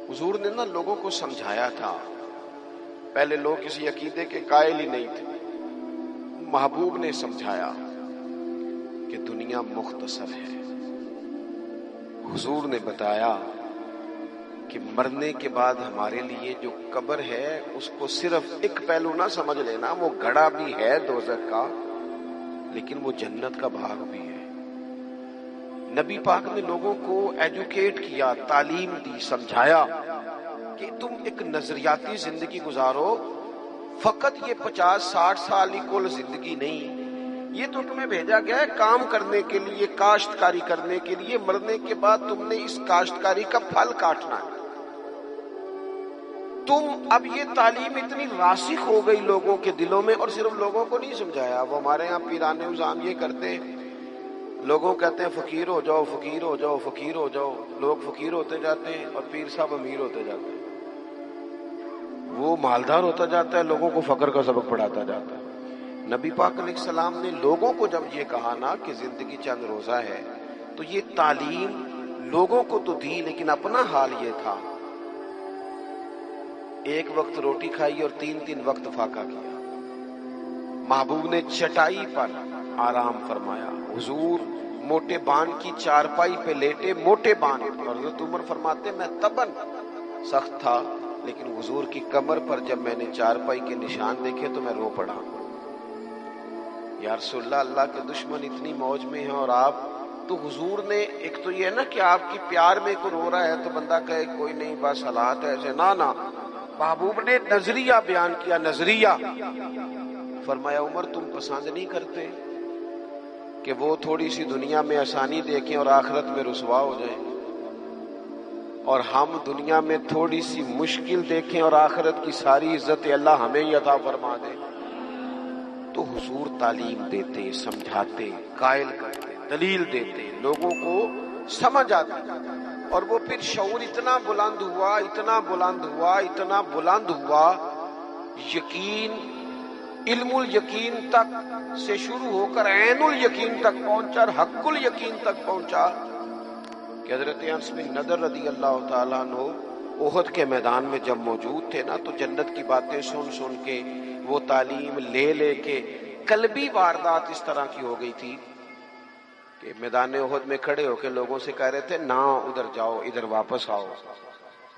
حضور نے نا لوگوں کو سمجھایا تھا. پہلے لوگ کسی عقیدے کے قائل ہی نہیں تھے. محبوب نے سمجھایا کہ دنیا مختصر ہے. حضور نے بتایا کہ مرنے کے بعد ہمارے لیے جو قبر ہے اس کو صرف ایک پہلو نہ سمجھ لینا، وہ گڑھا بھی ہے دوزخ کا لیکن وہ جنت کا بھاگ بھی ہے. نبی پاک نے لوگوں کو ایجوکیٹ کیا، تعلیم دی، سمجھایا کہ تم ایک نظریاتی زندگی گزارو. فقط یہ 50-60 سال ہی کل زندگی نہیں، یہ تو تمہیں بھیجا گیا ہے کام کرنے کے لیے، کاشتکاری کرنے کے لیے. مرنے کے بعد تم نے اس کاشتکاری کا پھل کاٹنا ہے. اب یہ تعلیم اتنی راسخ ہو گئی لوگوں کے دلوں میں، اور صرف لوگوں کو نہیں سمجھایا. وہ ہمارے ہاں پیران نظام یہ کرتے ہیں، لوگوں کہتے ہیں فقیر ہو جاؤ، فقیر ہو جاؤ، فقیر ہو جاؤ. لوگ فقیر ہوتے جاتے ہیں اور پیر صاحب امیر ہوتے جاتے ہیں. وہ مالدار ہوتا جاتا ہے، لوگوں کو فقر کا سبق پڑھاتا جاتا ہے. نبی پاک علیہ السلام نے لوگوں کو جب یہ کہا نا کہ زندگی چند روزہ ہے، تو یہ تعلیم لوگوں کو تو دی، لیکن اپنا حال یہ تھا. ایک وقت روٹی کھائی اور 3 وقت فاقہ کیا. محبوب نے چٹائی پر آرام فرمایا. حضور موٹے بان کی چارپائی پہ لیٹے، موٹے بان. اور حضرت عمر فرماتے میں تبن سخت تھا، لیکن حضور کی کمر پر جب میں نے چارپائی کے نشان دیکھے تو میں رو پڑا. یا رسول اللہ، اللہ کے دشمن اتنی موج میں ہیں اور آپ تو. حضور نے ایک تو یہ ہے نا کہ آپ کی پیار میں کوئی رو رہا ہے تو بندہ کہے کوئی نہیں بس حالات ایسے، نہ. محبوب نے نظریہ بیان کیا، نظریہ. فرمایا عمر تم پسند نہیں کرتے کہ وہ تھوڑی سی دنیا میں آسانی دیکھیں اور آخرت میں رسوا ہو جائیں، اور ہم دنیا میں تھوڑی سی مشکل دیکھیں اور آخرت کی ساری عزت اللہ ہمیں ہی عطا فرما دے. تو حضور تعلیم دیتے، سمجھاتے، قائل کرتے، دلیل دیتے، لوگوں کو سمجھ آتی. اور وہ پھر شعور اتنا بلند ہوا، اتنا بلند ہوا، اتنا بلند ہوا، یقین، علم الیقین تک سے شروع ہو کر عین الیقین تک پہنچا اور حق الیقین تک پہنچا کہ حضرت انس بن نضر رضی اللہ تعالیٰ عنہ احد کے میدان میں جب موجود تھے نا، تو جنت کی باتیں سن سن کے، وہ تعلیم لے لے کے، قلبی واردات اس طرح کی ہو گئی تھی کہ میدان احد میں کھڑے ہو کے لوگوں سے کہہ رہے تھے نہ ادھر جاؤ، ادھر واپس آؤ.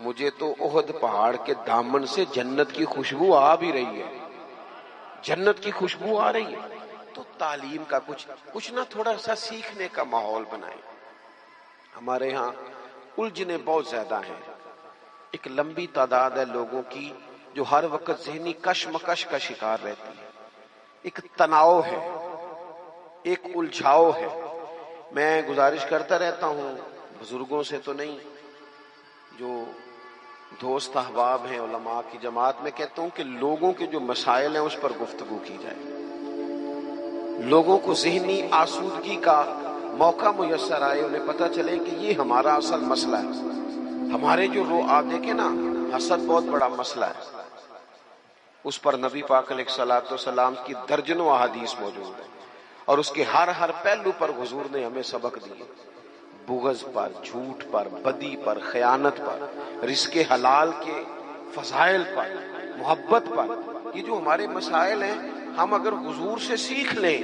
مجھے تو احد پہاڑ کے دامن سے جنت کی خوشبو آ بھی رہی ہے، جنت کی خوشبو آ رہی ہے. تو تعلیم کا کچھ نہ تھوڑا سا سیکھنے کا ماحول بنائیں. ہمارے ہاں الجھنیں بہت زیادہ ہیں. ایک لمبی تعداد ہے لوگوں کی جو ہر وقت ذہنی کشمکش کا شکار رہتی ہے. ایک تناؤ ہے، ایک الجھاؤ ہے. میں گزارش کرتا رہتا ہوں بزرگوں سے تو نہیں، جو دوست احباب ہیں علماء کی جماعت میں، کہتا ہوں کہ لوگوں کے جو مسائل ہیں اس پر گفتگو کی جائے، لوگوں کو ذہنی آسودگی کا موقع میسر آئے، انہیں پتہ چلے کہ یہ ہمارا اصل مسئلہ ہے. ہمارے جو آپ دیکھیں نا، حسد بہت بڑا مسئلہ ہے. اس پر نبی پاک علیہ الصلوۃ والسلام کی درجنوں احادیث موجود ہیں، اور اس کے ہر پہلو پر حضور نے ہمیں سبق دیے. بغض پر، جھوٹ پر، بدی پر، خیانت پر، رزق حلال کے فضائل پر، محبت پر. یہ جو ہمارے مسائل ہیں، ہم اگر حضور سے سیکھ لیں.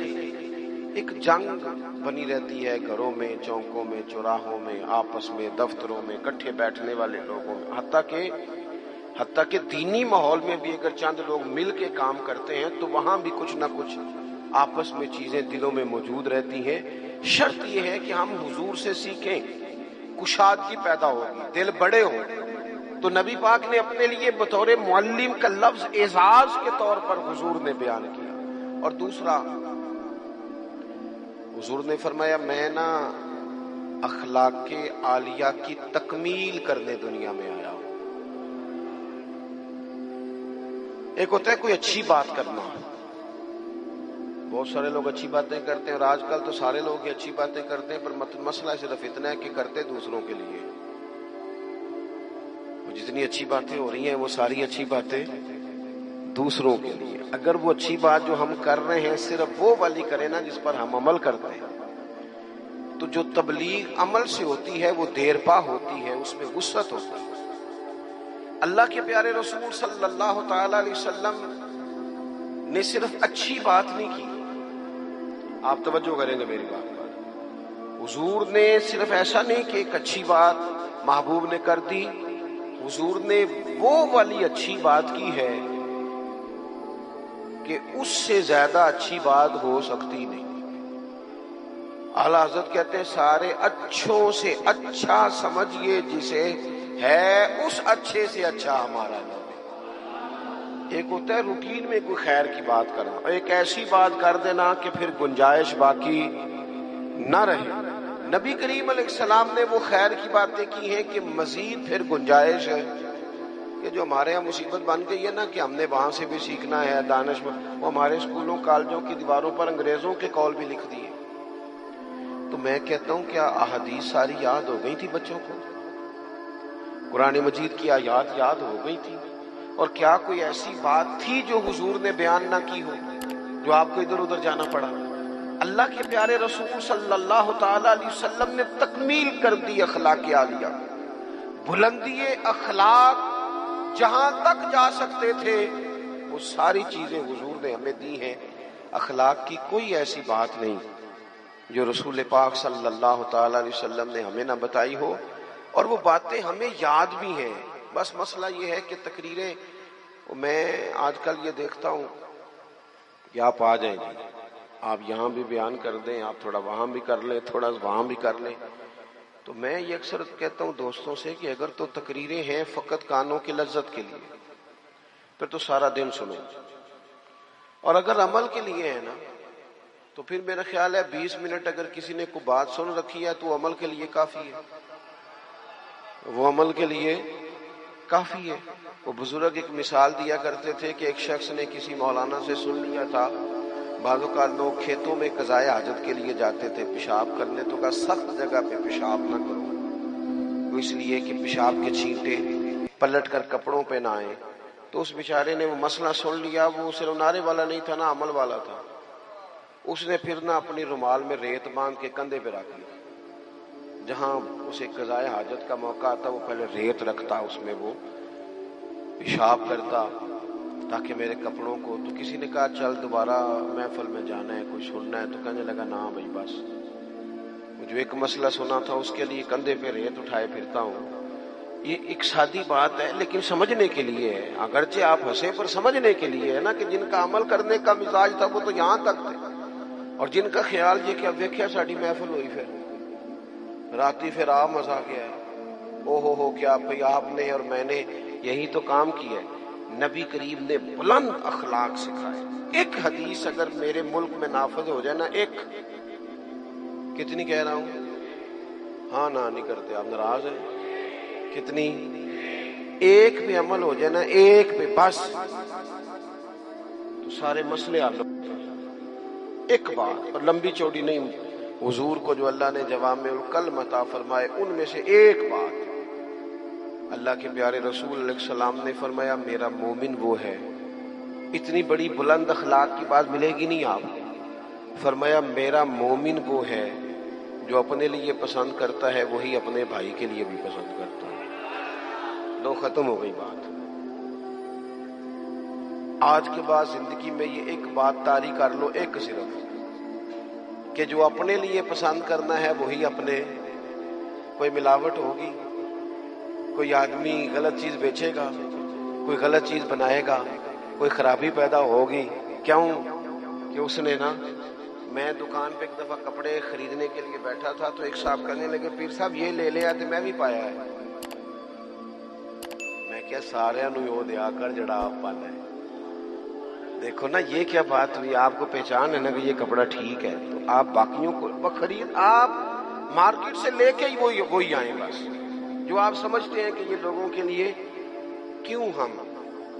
ایک جنگ بنی رہتی ہے گھروں میں، چوکوں میں، چوراہوں میں، آپس میں، دفتروں میں، اکٹھے بیٹھنے والے لوگوں میں، حتیٰ کہ دینی ماحول میں بھی اگر چند لوگ مل کے کام کرتے ہیں تو وہاں بھی کچھ نہ کچھ آپس میں چیزیں دلوں میں موجود رہتی ہیں. شرط یہ ہے کہ ہم حضور سے سیکھیں، کشادگی پیدا ہوگی، دل بڑے ہوں. تو نبی پاک نے اپنے لیے بطور معلم کا لفظ اعزاز کے طور پر حضور نے بیان کیا. اور دوسرا، حضور نے فرمایا میں نا اخلاق عالیہ کی تکمیل کرنے دنیا میں آیا ہوں. ایک ہوتا ہے کوئی اچھی بات کرنا، بہت سارے لوگ اچھی باتیں کرتے ہیں، اور آج کل تو سارے لوگ ہی اچھی باتیں کرتے ہیں، پر مسئلہ صرف اتنا ہے کہ کرتے دوسروں کے لیے. جتنی اچھی باتیں ہو رہی ہیں وہ ساری اچھی باتیں دوسروں کے لیے. اگر وہ اچھی بات جو ہم کر رہے ہیں صرف وہ والی کریں نا جس پر ہم عمل کرتے ہیں، تو جو تبلیغ عمل سے ہوتی ہے وہ دیر پا ہوتی ہے، اس میں وسعت ہوتی ہے. اللہ کے پیارے رسول صلی اللہ تعالی علیہ وسلم نے صرف اچھی بات نہیں کی، آپ توجہ کریں گے میری بات پر، حضور نے صرف ایسا نہیں کہ ایک اچھی بات محبوب نے کر دی، حضور نے وہ والی اچھی بات کی ہے کہ اس سے زیادہ اچھی بات ہو سکتی نہیں۔ اعلیٰ حضرت کہتے ہیں سارے اچھوں سے اچھا سمجھیے جسے ہے اس اچھے سے اچھا ہمارا نبی۔ ایک ہوتا ہے روٹین میں کوئی خیر کی بات کرنا، اور ایک ایسی بات کر دینا کہ پھر گنجائش باقی نہ رہے۔ نبی کریم علیہ السلام نے وہ خیر کی باتیں کی ہیں کہ مزید پھر گنجائش ہے کہ جو ہمارے یہاں مصیبت بن گئی ہے نا کہ ہم نے وہاں سے بھی سیکھنا ہے دانش، وہ ہمارے اسکولوں کالجوں کی دیواروں پر انگریزوں کے قول بھی لکھ دیے۔ تو میں کہتا ہوں کیا احادیث ساری یاد ہو گئی تھی بچوں کو؟ قرآن مجید کی آیات یاد ہو گئی تھی؟ اور کیا کوئی ایسی بات تھی جو حضور نے بیان نہ کی ہو جو آپ کو ادھر ادھر جانا پڑا؟ اللہ کے پیارے رسول صلی اللہ تعالی علیہ وسلم نے تکمیل کر دی اخلاق عالیہ، بلندی اخلاق جہاں تک جا سکتے تھے وہ ساری چیزیں حضور نے ہمیں دی ہیں۔ اخلاق کی کوئی ایسی بات نہیں جو رسول پاک صلی اللہ تعالی علیہ وسلم نے ہمیں نہ بتائی ہو، اور وہ باتیں ہمیں یاد بھی ہیں۔ بس مسئلہ یہ ہے کہ تقریریں، میں آج کل یہ دیکھتا ہوں کہ آپ آ جائیں گے، آپ یہاں بھی بیان کر دیں، آپ تھوڑا وہاں بھی کر لیں، تھوڑا وہاں بھی کر لیں، تو میں یہ اکثر کہتا ہوں دوستوں سے کہ اگر تو تقریریں ہیں فقط کانوں کی لذت کے لیے پھر تو سارا دن سنو، اور اگر عمل کے لیے ہے نا تو پھر میرا خیال ہے 20 منٹ اگر کسی نے کوئی بات سن رکھی ہے تو عمل کے لیے کافی ہے، وہ عمل کے لیے کافی ہے۔ وہ بزرگ ایک مثال دیا کرتے تھے کہ ایک شخص نے کسی مولانا سے سن لیا تھا، بعض اوقات لوگ کھیتوں میں قضائے حاجت کے لیے جاتے تھے پیشاب کرنے، تو کہا سخت جگہ پہ پیشاب نہ کرو، وہ اس لیے کہ پیشاب کے چھینٹے پلٹ کر کپڑوں پہ نہ آئیں۔ تو اس بیچارے نے وہ مسئلہ سن لیا، وہ صرف نعرے والا نہیں تھا نا، عمل والا تھا۔ اس نے پھر نہ اپنی رومال میں ریت باندھ کے کندھے پہ رکھ لیا، جہاں اسے قضائے حاجت کا موقع آتا وہ پہلے ریت رکھتا، اس میں وہ پیشاب کرتا تاکہ میرے کپڑوں کو۔ تو کسی نے کہا چل دوبارہ محفل میں جانا ہے، کچھ سننا ہے، تو کہنے لگا نہ بھائی بس، جو ایک مسئلہ سنا تھا اس کے لیے کندھے پہ ریت اٹھائے پھرتا ہوں۔ یہ ایک سادی بات ہے لیکن سمجھنے کے لیے ہے، اگرچہ آپ ہنسے پر سمجھنے کے لیے ہے نا، کہ جن کا عمل کرنے کا مزاج تھا وہ تو یہاں تک تھے، اور جن کا خیال یہ کہ اب دیکھیا ساڑی محفل ہوئی پھر راتی پھر آپ مزہ گیا ہے، او ہو کیا بھئی آپ نے اور میں نے یہی تو کام کیا ہے۔ نبی کریم نے بلند اخلاق سکھائے۔ ایک حدیث اگر میرے ملک میں نافذ ہو جائے نا، ایک، کتنی کہہ رہا ہوں؟ ہاں نہ نہیں کرتے آپ، ناراض ہیں؟ کتنی؟ ایک پہ عمل ہو جائے نا، ایک پہ بس، تو سارے مسئلے حل ہو۔ ایک بات، اور لمبی چوڑی نہیں، حضور کو جو اللہ نے جوامع الکلم عطا فرمائے ان میں سے ایک بات، اللہ کے پیارے رسول علیہ السلام نے فرمایا میرا مومن وہ ہے۔ اتنی بڑی بلند اخلاق کی بات ملے گی نہیں آپ کو۔ فرمایا میرا مومن وہ ہے جو اپنے لیے پسند کرتا ہے وہی اپنے بھائی کے لیے بھی پسند کرتا ہے۔ لو ختم ہو گئی بات۔ آج کے بعد زندگی میں یہ ایک بات طاری کر لو، ایک صرف، کہ جو اپنے لیے پسند کرنا ہے وہی اپنے، کوئی ملاوٹ ہوگی، کوئی آدمی غلط چیز بیچے گا، کوئی غلط چیز بنائے گا، کوئی خرابی پیدا ہوگی، کیوں کہ اس نے نا، میں دکان پہ ایک دفعہ کپڑے خریدنے کے لیے بیٹھا تھا تو ایک صاحب کہنے لگے پیر صاحب یہ لے لے آتے، میں بھی پایا ہے۔ میں کیا سارے نو یو دیا کر جڑا آپ پانا ہے۔ دیکھو نا یہ کیا بات ہوئی، آپ کو پہچان ہے نا کہ یہ کپڑا ٹھیک ہے تو آپ باقیوں کو خرید، آپ مارکیٹ سے لے کے ہی وہی آئیں بس، جو آپ سمجھتے ہیں کہ یہ لوگوں کے لیے۔ کیوں ہم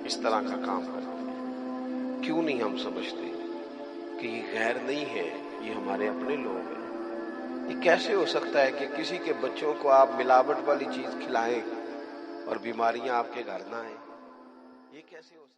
اس طرح کا کام کرتے ہیں؟ کیوں نہیں ہم سمجھتے کہ یہ غیر نہیں ہے، یہ ہمارے اپنے لوگ ہیں؟ یہ کیسے ہو سکتا ہے کہ کسی کے بچوں کو آپ ملاوٹ والی چیز کھلائیں اور بیماریاں آپ کے گھر نہ آئیں؟ یہ کیسے ہو سکتا ہے؟